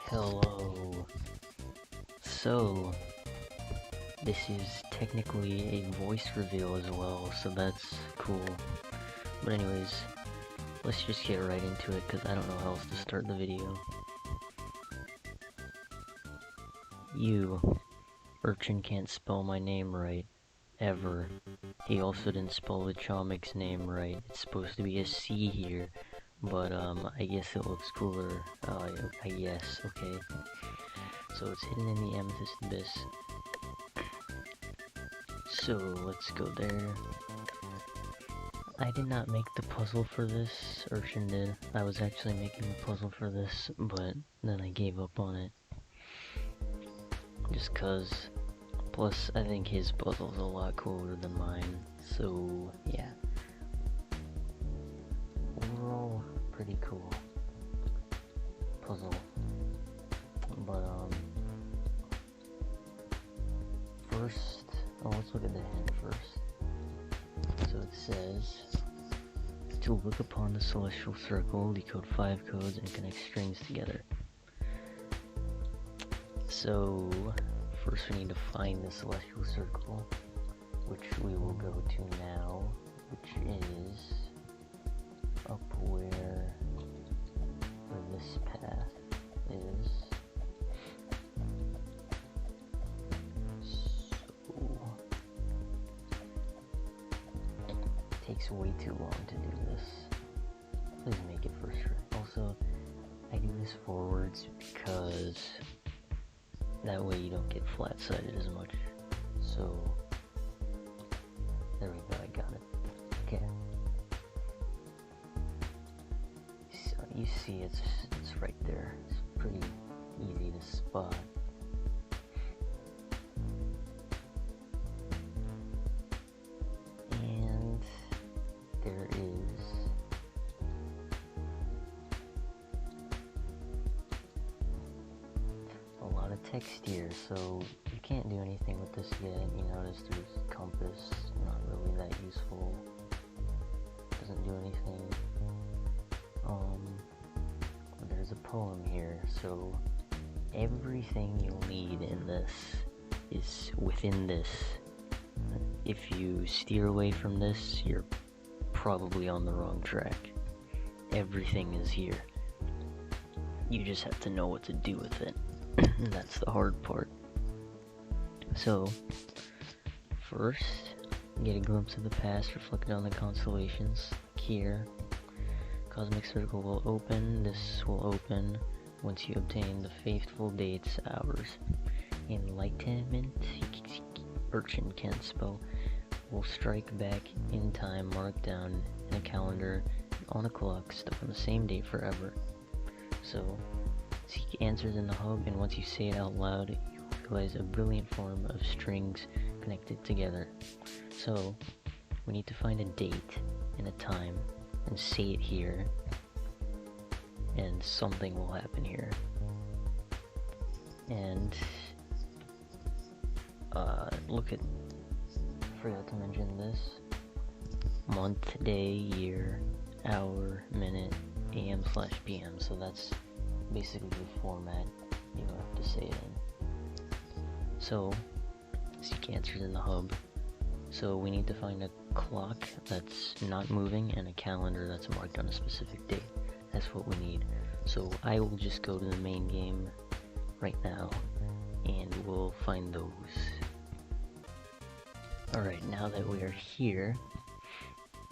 Hello. So, this is technically a voice reveal as well, so that's cool. But anyways, let's just get right into it because I don't know how else to start the video. You, Urchin can't spell my name right. Ever. He also didn't spell the Chomic's name right. It's supposed to be a C here, but I guess it looks cooler. I guess, okay. So it's hidden in the amethyst abyss. So let's go there. I did not make the puzzle for this, Urchin did. I was actually making the puzzle for this, but then I gave up on it. Just cause, plus I think his puzzle's a lot cooler than mine, so yeah. Overall, pretty cool puzzle. But first, let's look at the hint first. So it says, to look upon the celestial circle, decode 5 codes and connect strings together. So, first we need to find the celestial circle, which we will go to now, which is up where this path is. Takes way too long to do this. Please make it first try. Also, I do this forwards because that way you don't get flat-sided as much. So, there we go, I got it. Okay. So you see it's right there. It's pretty easy to spot. There is a lot of text here, so you can't do anything with this yet. You notice there's a compass, not really that useful. Doesn't do anything. There's a poem here, so everything you'll need in this is within this. If you steer away from this, you're probably on the wrong track. Everything is here. You just have to know what to do with it. That's the hard part. So, first, get a glimpse of the past reflected on the constellations. Here, cosmic circle will open. This will open once you obtain the faithful dates, hours. Enlightenment, Urchin can't spell, will strike back in time, marked down in a calendar on a clock, stuck on the same date forever. So, seek answers in the hub, and once you say it out loud, you realize a brilliant form of strings connected together. So, we need to find a date and a time, and say it here, and something will happen here. And, look at, forgot to mention this, month, day, year, hour, minute, AM/PM, so that's basically the format you have to say it in. So, seek answers in the hub. So we need to find a clock that's not moving and a calendar that's marked on a specific date. That's what we need. So I will just go to the main game right now and we'll find those. Alright, now that we are here,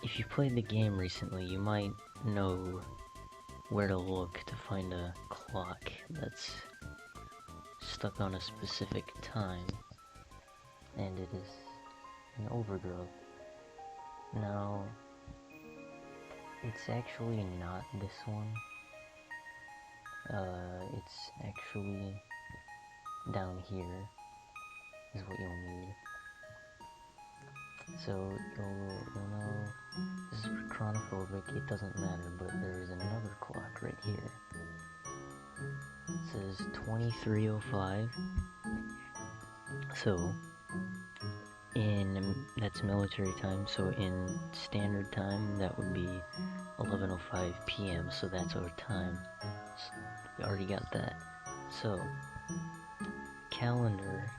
if you played the game recently, you might know where to look to find a clock that's stuck on a specific time, and it is an overgrowth. Now, it's actually not this one. It's actually down here is what you'll need. So you'll know this is chronophobic, it doesn't matter, but there is another clock right here. It says 23:05. So that's military time, so in standard time that would be 11:05 p.m. so that's our time. So we already got that. So, calendar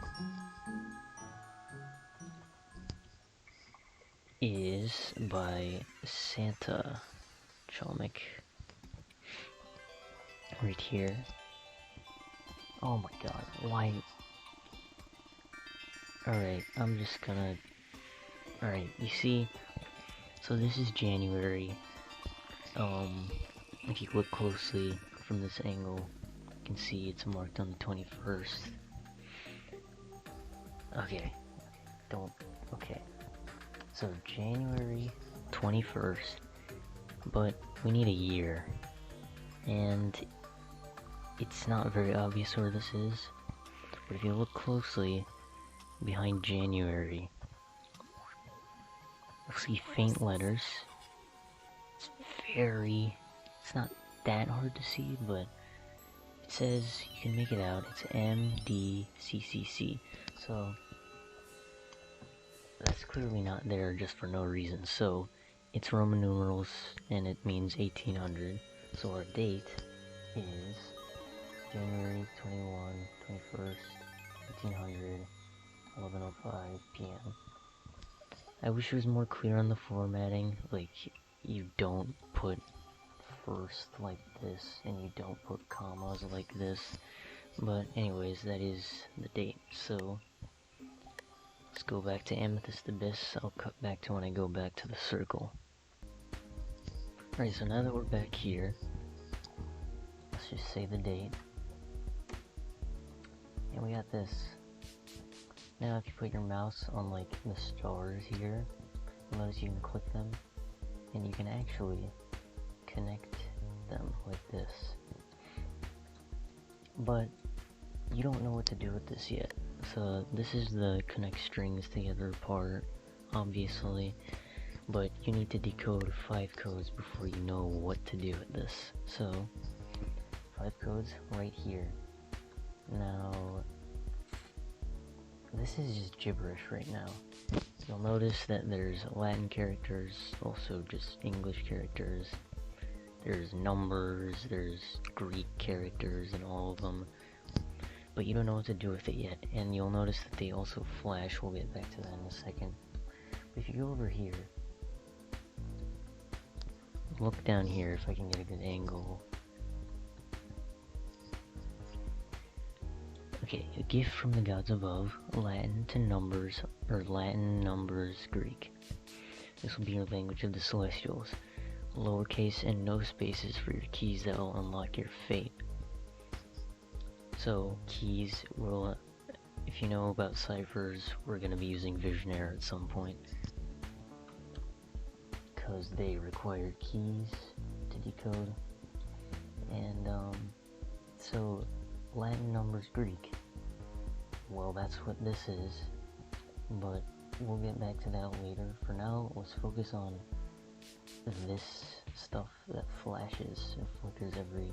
is by Santa Chomic. Right here. Oh my god, why? Alright, I'm just gonna... Alright, you see? So this is January. If you look closely from this angle, you can see it's marked on the 21st. Okay, okay. So January 21st, but we need a year. And it's not very obvious where this is, but if you look closely behind January, you'll see faint letters. It's not that hard to see, but it says, you can make it out, it's MDCCC, so that's clearly not there just for no reason. So it's Roman numerals and it means 1800, so our date is January 21st, 1800, 11:05 p.m. I wish it was more clear on the formatting, like, you don't put first like this, and you don't put commas like this, but anyways, that is the date. So, let's go back to Amethyst Abyss. I'll cut back to when I go back to the circle. Alright, so now that we're back here, let's just say the date. And we got this. Now if you put your mouse on like the stars here, you'll notice you can click them, and you can actually connect them like this. But you don't know what to do with this yet. So this is the connect strings together part, obviously, but you need to decode 5 codes before you know what to do with this. So 5 codes right here. Now this is just gibberish right now. You'll notice that there's Latin characters, also just English characters. There's numbers, there's Greek characters and all of them. But you don't know what to do with it yet, and you'll notice that they also flash. We'll get back to that in a second. But if you go over here, look down here if I can get a good angle. Okay, a gift from the gods above, Latin to numbers, or Latin numbers Greek. This will be your language of the celestials. Lowercase and no spaces for your keys that will unlock your fate. So, keys will, if you know about ciphers, we're going to be using Visionaire at some point, because they require keys to decode. And, so, Latin numbers Greek, well, that's what this is, but we'll get back to that later. For now, let's focus on this stuff that flashes and flickers every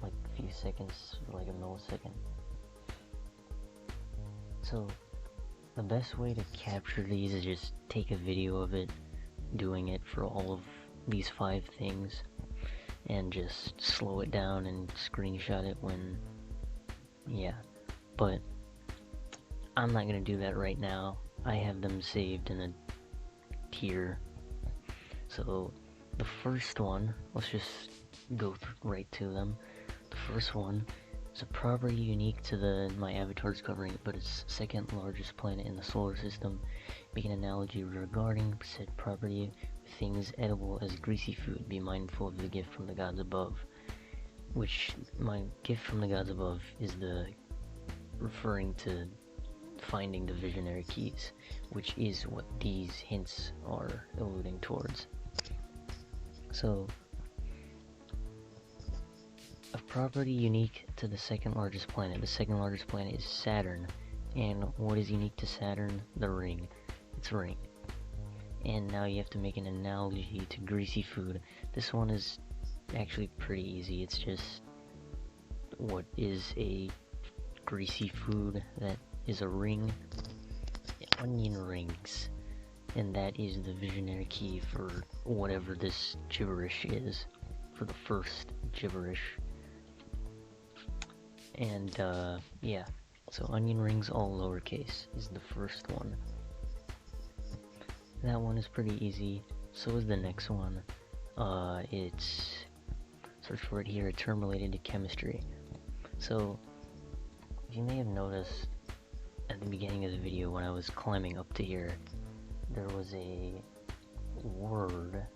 like few seconds, like a millisecond. So the best way to capture these is just take a video of it doing it for all of these 5 things, and just slow it down and screenshot it when, yeah. But I'm not gonna do that right now. I have them saved in a tier. So the first one, let's just go right to them. The first one is a property unique to my avatar's covering, but it's second largest planet in the solar system. Make an analogy regarding said property with things edible as greasy food. Be mindful of the gift from the gods above. Which, my gift from the gods above is referring to finding the visionary keys, which is what these hints are alluding towards. So, a property unique to the second largest planet. The second largest planet is Saturn. And what is unique to Saturn? The ring. It's a ring. And now you have to make an analogy to greasy food. This one is actually pretty easy. It's just, what is a greasy food that is a ring? Onion rings. And that is the visionary key for whatever this gibberish is. For the first gibberish. And yeah, so onion rings all lowercase is the first one. That one is pretty easy. So is the next one. It's search for it here, a term related to chemistry. So you may have noticed at the beginning of the video when I was climbing up to here, there was a word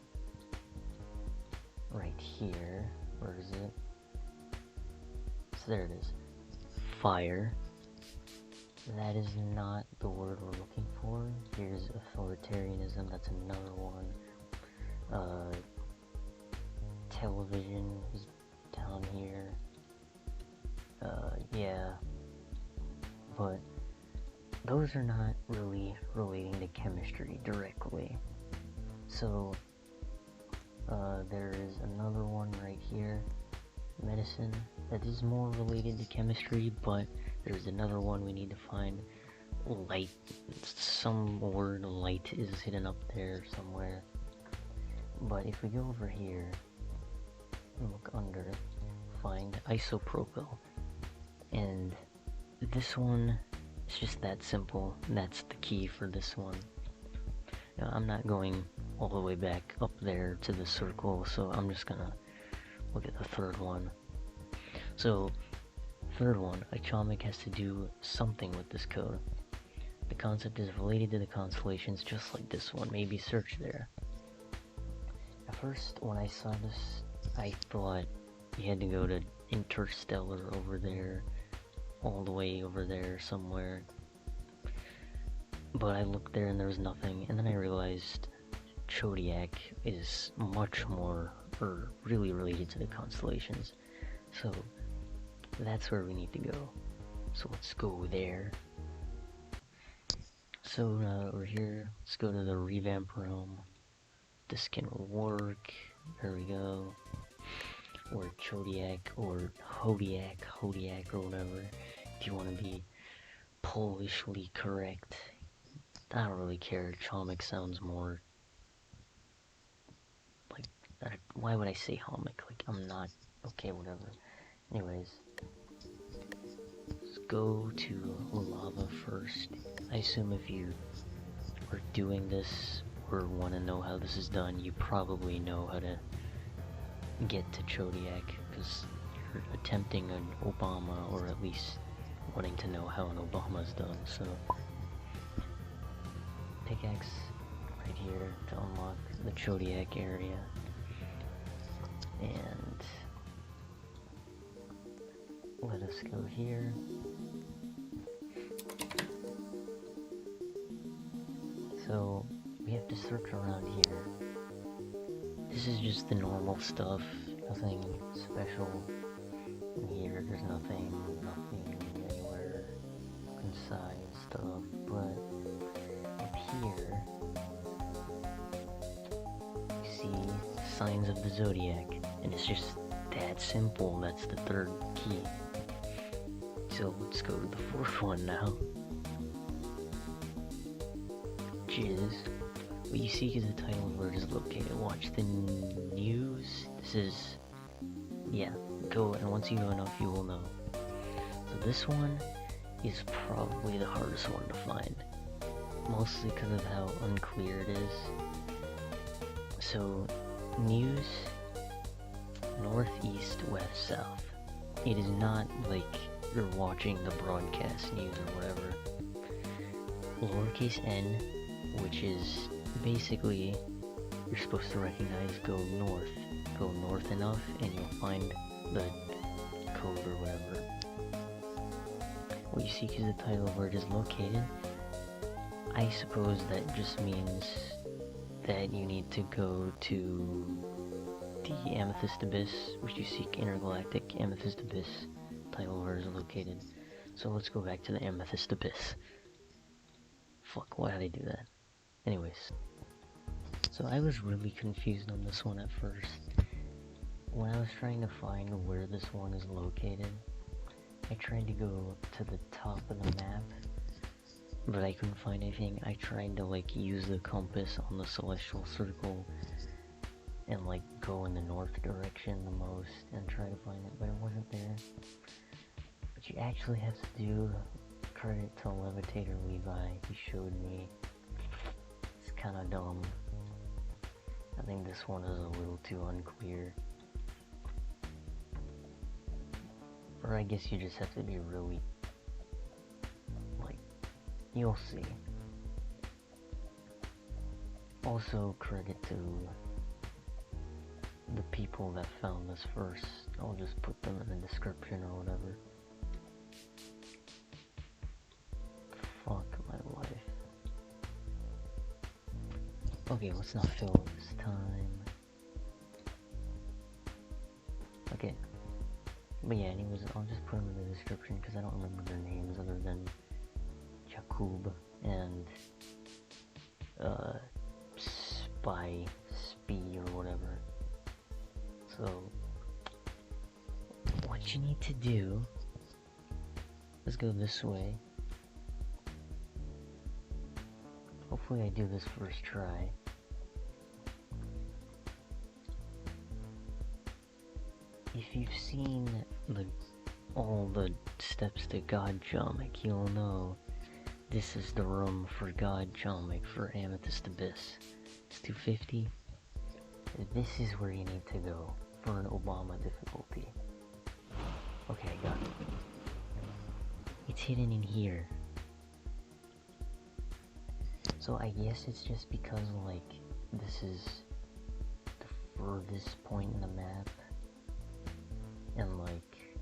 right here. Where is it? So there it is. Fire. That is not the word we're looking for. Here's authoritarianism, that's another one. Television is down here. Yeah. But those are not really relating to chemistry directly. So, there is another one right here. Medicine. That is more related to chemistry, but there's another one we need to find. Light. Some word light is hidden up there somewhere. But if we go over here and look under, find isopropyl. And this one, it's just that simple. That's the key for this one. Now, I'm not going all the way back up there to the circle, so I'm just gonna look at the third one. So, third one, atomic has to do something with this code. The concept is related to the constellations, just like this one. Maybe search there. At first, when I saw this, I thought you had to go to interstellar over there, all the way over there somewhere. But I looked there and there was nothing, and then I realized Chodiac is much more, or really related to the constellations. So that's where we need to go. So let's go there. So we're here. Let's go to the revamp realm. This can work. There we go. Or Chodiac, or Hodiac, or whatever. If you want to be Polishly correct. I don't really care. Chomic sounds more like, why would I say homic? Like, I'm not, okay, whatever. Anyways, let's go to lava first. I assume if you are doing this or want to know how this is done, you probably know how to get to Chodiac, because you're attempting an Obama, or at least wanting to know how an Obama is done. So pickaxe right here to unlock the Chodiac area, and let us go here. So we have to search around here. This is just the normal stuff, nothing special in here. There's nothing anywhere inside stuff, but up here you see signs of the zodiac, and it's just that simple. That's the third key. So let's go to the fourth one now, which is what you seek is the title of where it is located. Watch the news. This is, yeah, go, and once you know enough, you will know. So this one is probably the hardest one to find, mostly because of how unclear it is. So, news, northeast, west, south. It is not like you're watching the broadcast news or whatever. Lowercase n, which is basically, you're supposed to recognize go north. Go north enough and you'll find the code or whatever. What you seek is the title of where it is located. I suppose that just means that you need to go to the Amethyst Abyss, which you seek intergalactic Amethyst Abyss, title where it is located. So let's go back to the Amethyst Abyss. Fuck, why did I do that? Anyways, so I was really confused on this one at first. When I was trying to find where this one is located, I tried to go to the top of the map, but I couldn't find anything. I tried to like use the compass on the celestial circle and like go in the north direction the most and try to find it, but it wasn't there. which actually has to do credit to Levitator Levi. He showed me. It's kind of dumb. I think this one is a little too unclear. Or I guess you just have to be really, like, you'll see. Also, credit to the people that found this first. I'll just put them in the description or whatever. Fuck my life. Okay, let's not fill it this time. Okay. But yeah, anyways, I'll just put them in the description because I don't remember their names other than Jakub and Spee or whatever. So what you need to do, let's go this way. Hopefully I do this first try. If you've seen all the steps to God Jomic, you'll know this is the room for God Jomic for Amethyst Abyss. It's 250. This is where you need to go for an Obama difficulty. Okay, I got it. It's hidden in here. So I guess it's just because, like, this is the furthest point in the map. And, like,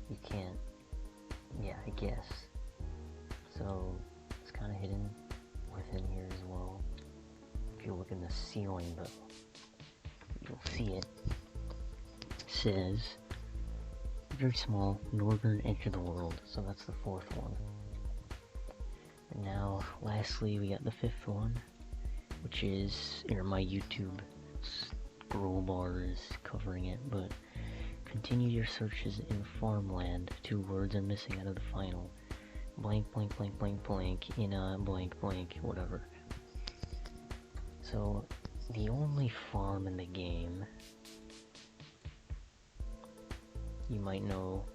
you can't, yeah, I guess. So, it's kind of hidden within here as well. If you look in the ceiling, though, you'll see it. It says, very small, northern edge of the world. So that's the fourth one. And now, lastly, we got the fifth one, which is, here, my YouTube scroll bar is covering it, but continue your searches in farmland. 2 words are missing out of the final. Blank, blank, blank, blank, blank, in a blank, blank, whatever. So, the only farm in the game, you might know,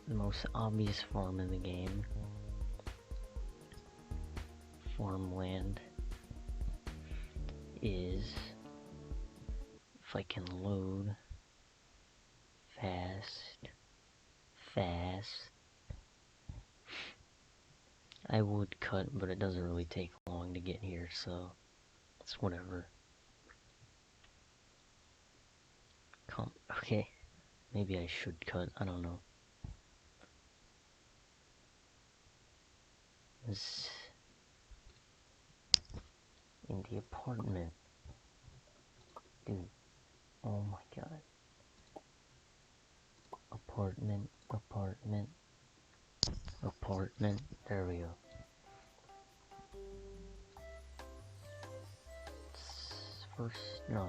the most obvious farm in the game, farmland, is, if I can load fast, I would cut, but it doesn't really take long to get here, so it's whatever. Okay, maybe I should cut, I don't know. This in the apartment. Dude, oh my god. Apartment, there we go.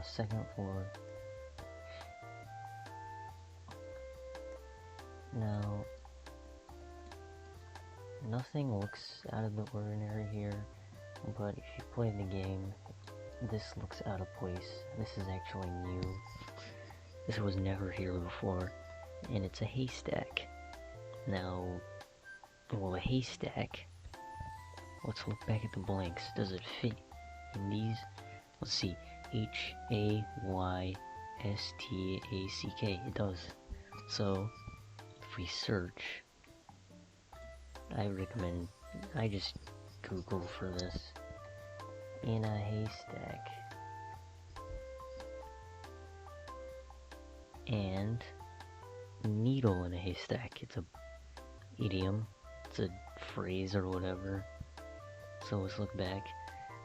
Second floor. Now, nothing looks out of the ordinary here, but if you play the game, this looks out of place. This is actually new. This was never here before, and it's a haystack. Now, well, a haystack, let's look back at the blanks. Does it fit in these? Let's see. Haystack. It does. So, if we search, I recommend, I just Google for this. In a haystack. And needle in a haystack. It's a idiom. It's a phrase or whatever. So let's look back.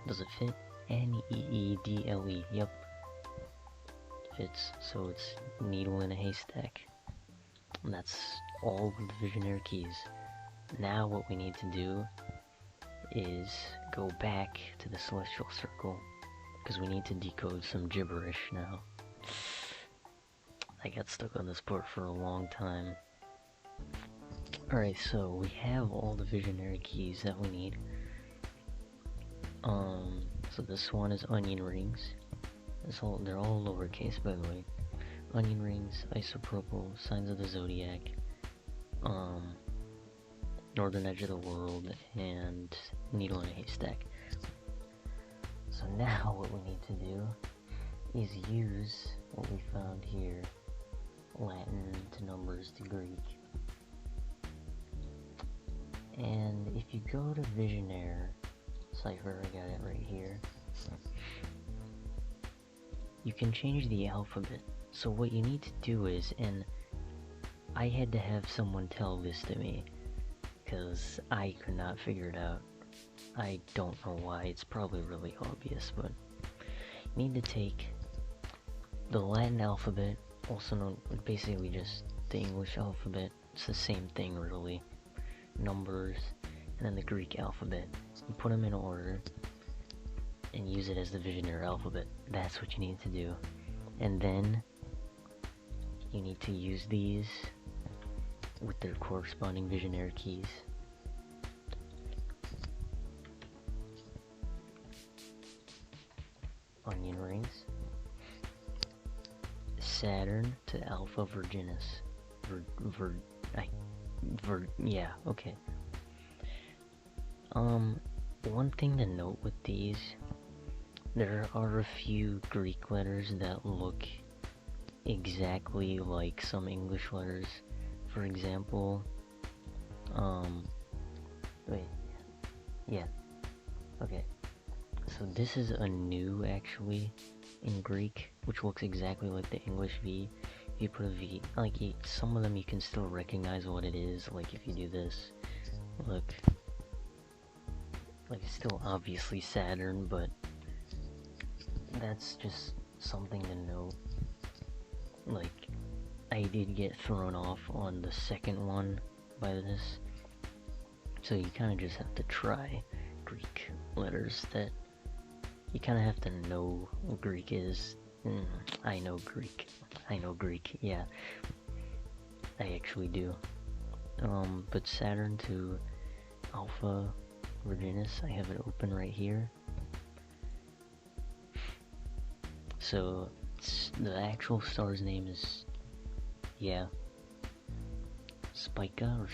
Does it fit? Needle. Yep. Fits. So it's needle in a haystack. And that's all of the visionary keys. Now what we need to do is go back to the celestial circle, because we need to decode some gibberish now. I got stuck on this part for a long time. Alright, so we have all the visionary keys that we need. So this one is onion rings. They're all lowercase, by the way. onion rings, isopropyl, signs of the zodiac, northern edge of the world, and needle in a haystack. So now what we need to do is use what we found here, Latin to numbers to Greek. And if you go to Visionaire cipher, I got it right here, you can change the alphabet. So what you need to do is, and I had to have someone tell this to me, because I could not figure it out. I don't know why, it's probably really obvious, but you need to take the Latin alphabet, also known, basically just the English alphabet, it's the same thing really, numbers, and then the Greek alphabet. You put them in order, and use it as the Visionaire alphabet. That's what you need to do. And then, you need to use these with their corresponding Visionaire keys. Onion rings. Saturn to Alpha Virginis. Yeah, okay. One thing to note with these, there are a few Greek letters that look exactly like some English letters. For example, wait, yeah, okay. So this is a nu actually in Greek, which looks exactly like the English V. If you put a V, like some of them you can still recognize what it is. Like if you do this, look, like it's still obviously Saturn, but that's just something to note. Like, I did get thrown off on the second one by this, so you kind of just have to try Greek letters that you kind of have to know what Greek is. I know Greek, yeah, I actually do. But Saturn to Alpha Virginis, I have it open right here. So the actual star's name is, yeah, Spica or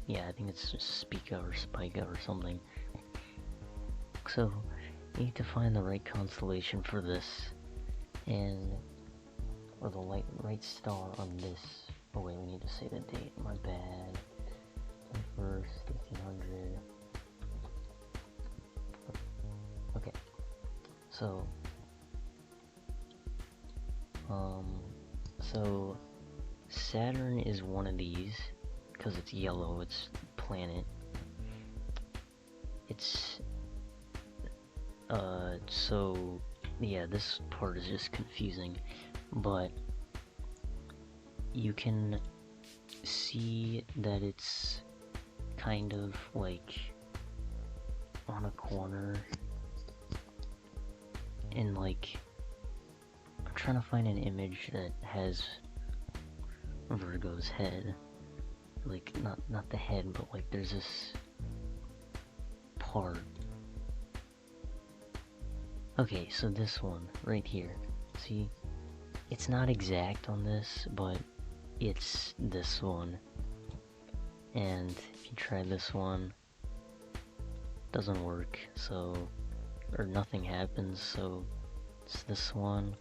yeah, I think it's just Spica or Spica or something. So you need to find the right constellation for this, or the right star on this. Oh wait, we need to say the date, my bad. 1st, 1500. Okay, so Saturn is one of these, because it's yellow, it's planet. It's, so, yeah, this part is just confusing, but you can see that it's kind of like on a corner, and like, I'm trying to find an image that has Virgo's head, like not the head, but like there's this part. Okay, so this one right here, see, it's not exact on this, but it's this one. And if you try this one, doesn't work, so, or nothing happens, so it's this one.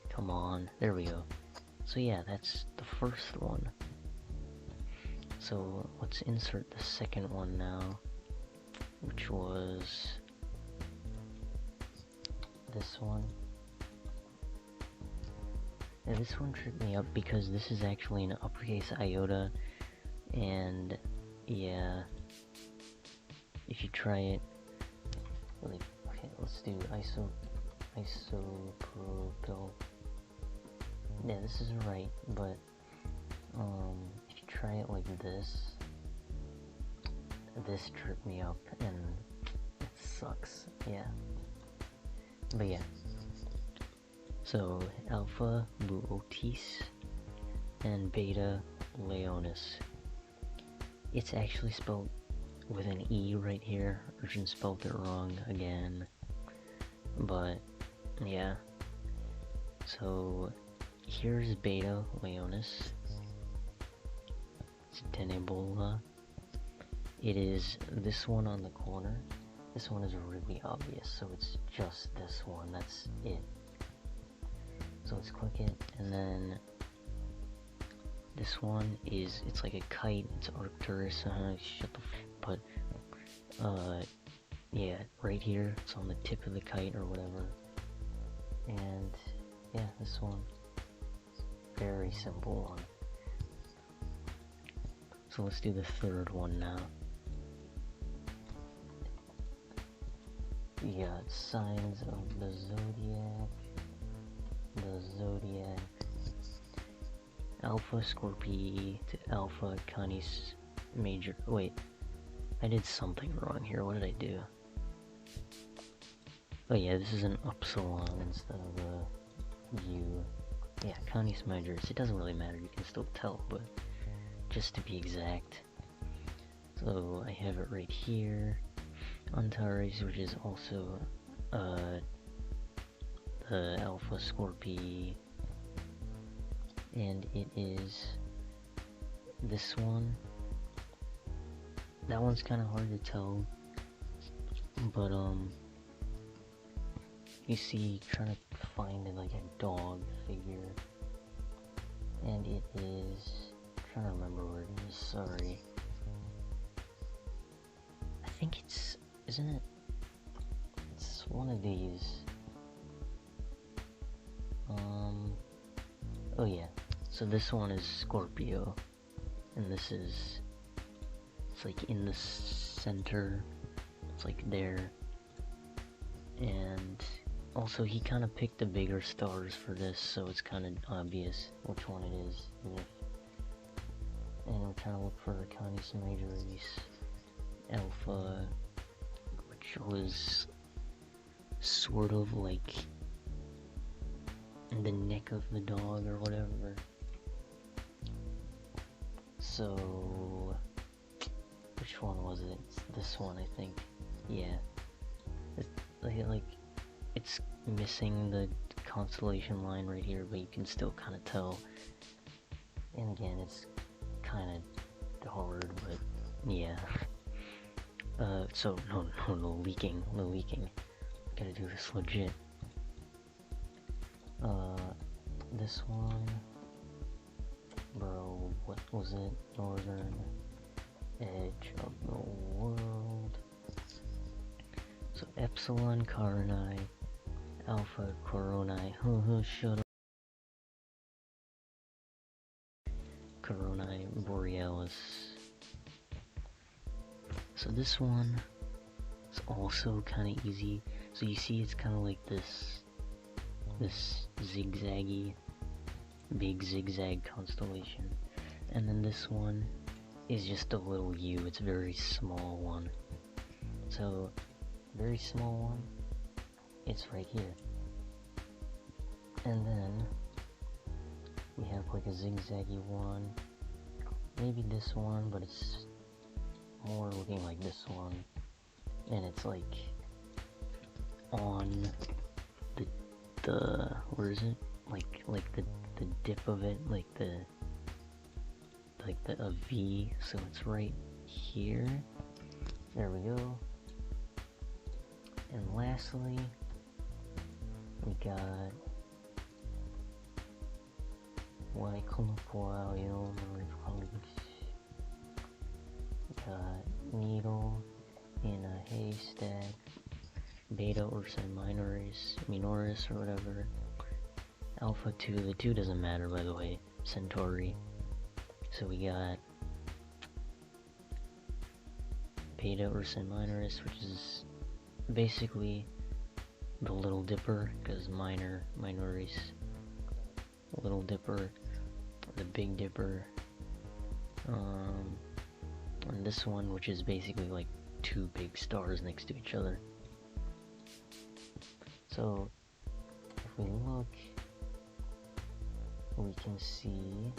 Come on, there we go. So yeah, that's the first one. So let's insert the second one now, which was this one. Now this one tripped me up because this is actually an uppercase iota, and yeah, if you try it, like, okay, let's do isopropyl. Yeah, this is right, but if you try it like this tripped me up, and it sucks, yeah. But yeah, so Alpha Bootis and Beta Leonis. It's actually spelled with an E right here. Urchin spelled it wrong again, but yeah. So here's Beta Leonis. It's Tenebola. It is this one on the corner. This one is really obvious, so it's just this one. That's it. So let's click it, and then this one is, it's like a kite. It's Arcturus. Shut the but yeah, right here. It's on the tip of the kite or whatever. And yeah, this one, very simple one. So let's do the third one now. We got signs of the zodiac. Alpha Scorpii to Alpha Canis Major. Wait, I did something wrong here. What did I do? Oh yeah, this is an upsilon instead of a U. Yeah, Canis Majoris. It doesn't really matter. You can still tell, but just to be exact. So I have it right here. Antares, which is also the Alpha Scorpii, and it is this one. That one's kind of hard to tell, but you see, trying to find like a dog figure, and it is, I'm trying to remember where it is. Sorry, I think it's, isn't it? It's one of these. Oh yeah, so this one is Scorpio, and this is, it's like in the center, it's like there, and also he kind of picked the bigger stars for this, so it's kind of obvious which one it is. And we're trying to look for Canis Majoris Alpha, which was sort of like the neck of the dog or whatever. So which one was it? It's this one, I think. Yeah, it's like it's missing the constellation line right here, but you can still kind of tell. And again, it's kind of hard, but yeah. So no leaking. Gotta do this legit. This one, bro, what was it? Northern edge of the world. So Epsilon Carinae, Alpha Coronae, shut up. Coronae Borealis. So this one is also kind of easy. So you see, it's kind of like this zigzaggy, big zigzag constellation, and then this one is just a little U. It's a very small one. So very small one, it's right here, and then we have like a zigzaggy one, maybe this one, but it's more looking like this one, and it's like on the where is it? Like the dip of it, like the a V, so it's right here. There we go. And lastly, we got we got needle in a haystack, Beta Ursae Minoris or whatever, Alpha 2, the 2 doesn't matter by the way, Centauri. So we got Beta Ursae Minoris, which is basically the Little Dipper, because Minoris, Little Dipper, the Big Dipper, and this one, which is basically like two big stars next to each other. So if we look, we can see,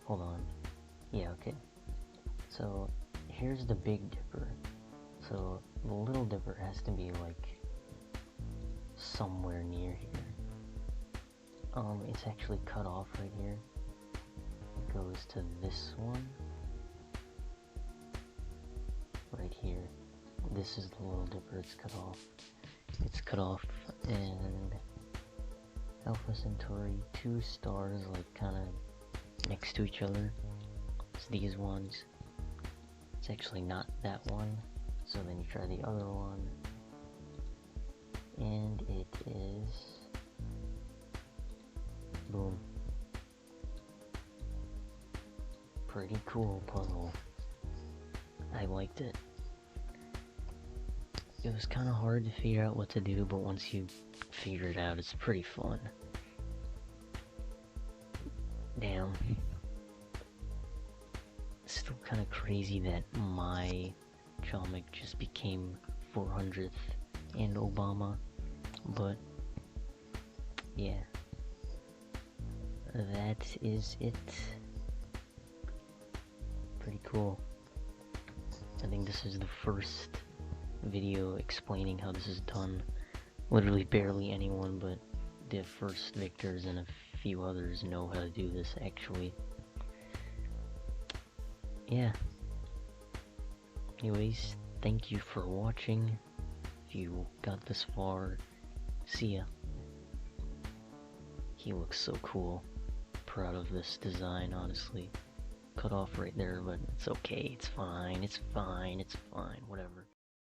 hold on, yeah, okay, so here's the Big Dipper, so the Little Dipper has to be like somewhere near It's actually cut off right here. It goes to this one. Right here. This is the Little Dipper, it's cut off. It's cut off, and Alpha Centauri, 2 stars, like, kinda next to each other. It's these ones. It's actually not that one. So then you try the other one. And it is... boom. Pretty cool puzzle. I liked it. It was kind of hard to figure out what to do, but once you figure it out, it's pretty fun. Damn. It's still kind of crazy that my comic just became 400th and Obama, but yeah. That is it. Pretty cool. I think this is the first video explaining how this is done. Literally barely anyone but the first victors and a few others know how to do this actually. Yeah. Anyways, thank you for watching. If you got this far, see ya. He looks so cool. Proud of this design, honestly. Cut off right there, but it's okay, it's fine, whatever.